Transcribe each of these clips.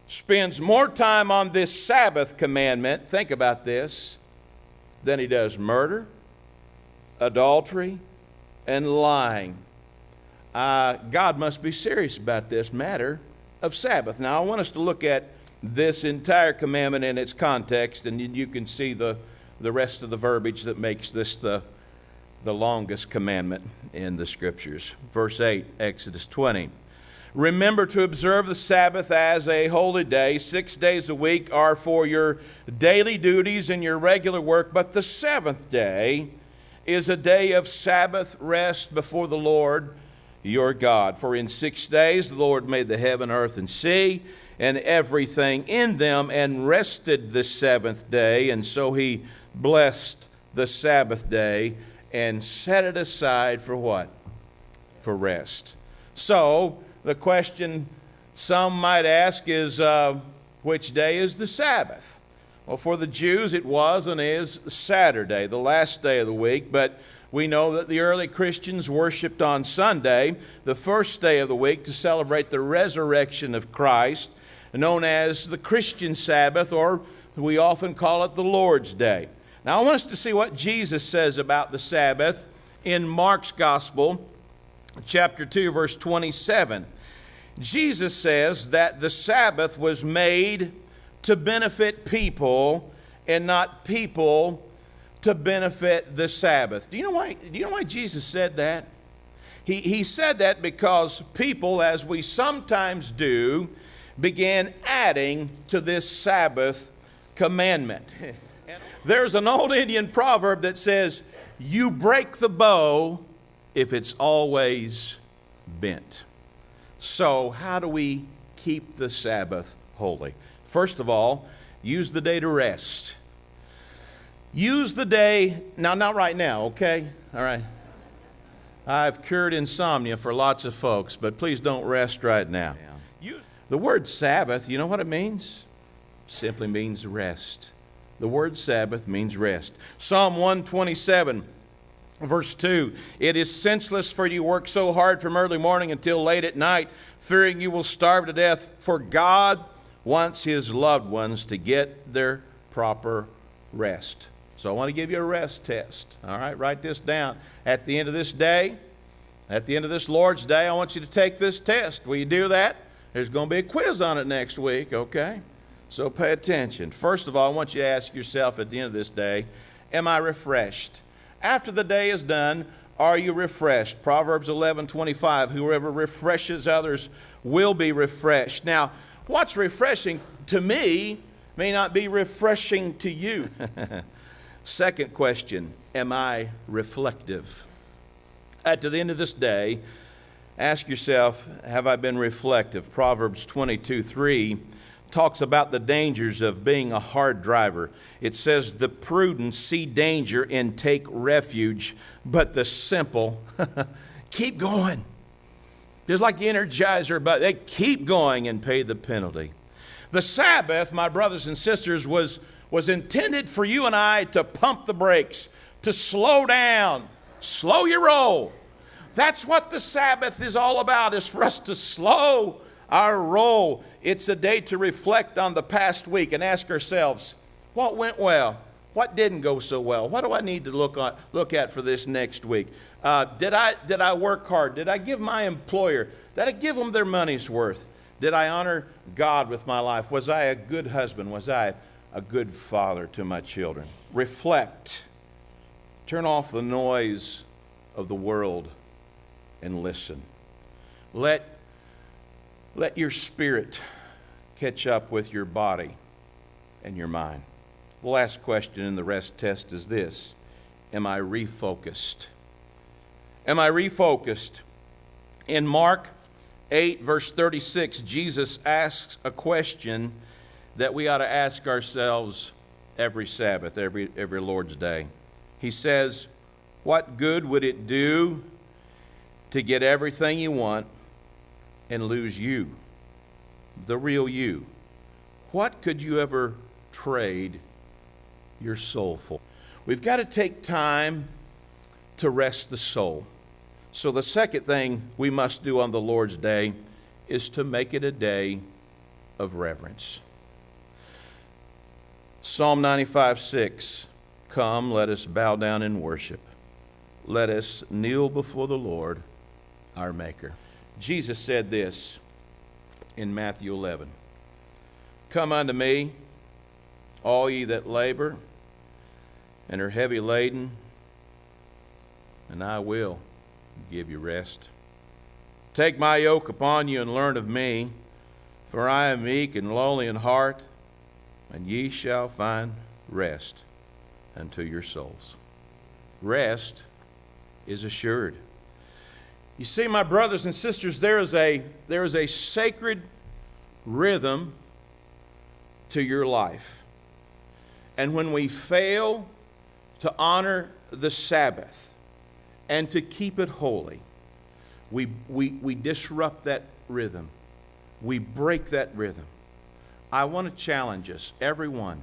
spends more time on this Sabbath commandment, think about this, than he does murder, adultery, and lying. God must be serious about this matter of Sabbath. Now, I want us to look at this entire commandment in its context, and you can see the rest of the verbiage that makes this the longest commandment in the Scriptures. Verse 8, Exodus 20. Remember to observe the Sabbath as a holy day. 6 days a week are for your daily duties and your regular work, but the seventh day is a day of Sabbath rest before the Lord your God. For in 6 days the Lord made the heaven, earth, and sea, and everything in them, and rested the seventh day. And so he blessed the Sabbath day and set it aside for what? For rest. So the question some might ask is, which day is the Sabbath? Well, for the Jews it was and is Saturday, the last day of the week, but we know that the early Christians worshiped on Sunday, the first day of the week, to celebrate the resurrection of Christ, known as the Christian Sabbath, or we often call it the Lord's Day. Now I want us to see what Jesus says about the Sabbath in Mark's Gospel, chapter 2, verse 27. Jesus says that the Sabbath was made to benefit people and not people to benefit the Sabbath. Do you know why Jesus said that? He said that because people, as we sometimes do, began adding to this Sabbath commandment. There's an old Indian proverb that says, you break the bow if it's always bent. So how do we keep the Sabbath holy? First of all, use the day to rest. Use the day, now not right now, okay? All right. I've cured insomnia for lots of folks, but please don't rest right now. The word Sabbath, you know what it means? Simply means rest. The word Sabbath means rest. Psalm 127, verse 2, it is senseless for you to work so hard from early morning until late at night, fearing you will starve to death, for God wants his loved ones to get their proper rest. So I want to give you a rest test. All right, write this down. At the end of this day, at the end of this Lord's Day, I want you to take this test. Will you do that? There's going to be a quiz on it next week, okay? So pay attention. First of all, I want you to ask yourself at the end of this day, am I refreshed? After the day is done, are you refreshed? Proverbs 11:25, whoever refreshes others will be refreshed. Now, what's refreshing to me may not be refreshing to you. Second question, am I reflective? At the end of this day, ask yourself, have I been reflective? Proverbs 22:3 talks about the dangers of being a hard driver. It says, the prudent see danger and take refuge, but the simple keep going. Just like the Energizer, but they keep going and pay the penalty. The Sabbath, my brothers and sisters, was intended for you and I to pump the brakes, to slow down, slow your roll. That's what the Sabbath is all about, is for us to slow our roll. It's a day to reflect on the past week and ask ourselves, what went well? What didn't go so well? What do I need to look at for this next week? Did I work hard? Did I give my employer? Did I give them their money's worth? Did I honor God with my life? Was I a good husband? Was I a good father to my children? Reflect. Turn off the noise of the world and listen. Let your spirit catch up with your body and your mind. The last question in the rest test is this: am I refocused? Am I refocused? In Mark 8, verse 36, Jesus asks a question that we ought to ask ourselves every Sabbath, every Lord's Day. He says, what good would it do to get everything you want and lose you, the real you? What could you ever trade your soul for? We've got to take time to rest the soul. So the second thing we must do on the Lord's Day is to make it a day of reverence. Psalm 95:6, come, let us bow down in worship. Let us kneel before the Lord, our Maker. Jesus said this in Matthew 11, come unto me, all ye that labor and are heavy laden, and I will give you rest. Take my yoke upon you and learn of me, for I am meek and lowly in heart, and ye shall find rest unto your souls. Rest is assured. You see, my brothers and sisters, there is a sacred rhythm to your life. And when we fail to honor the Sabbath and to keep it holy, we disrupt that rhythm. We break that rhythm. I want to challenge us, everyone,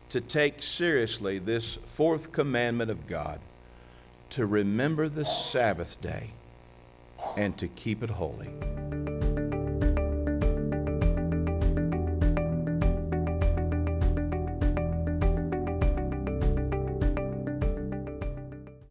to take seriously this fourth commandment of God, to remember the Sabbath day and to keep it holy.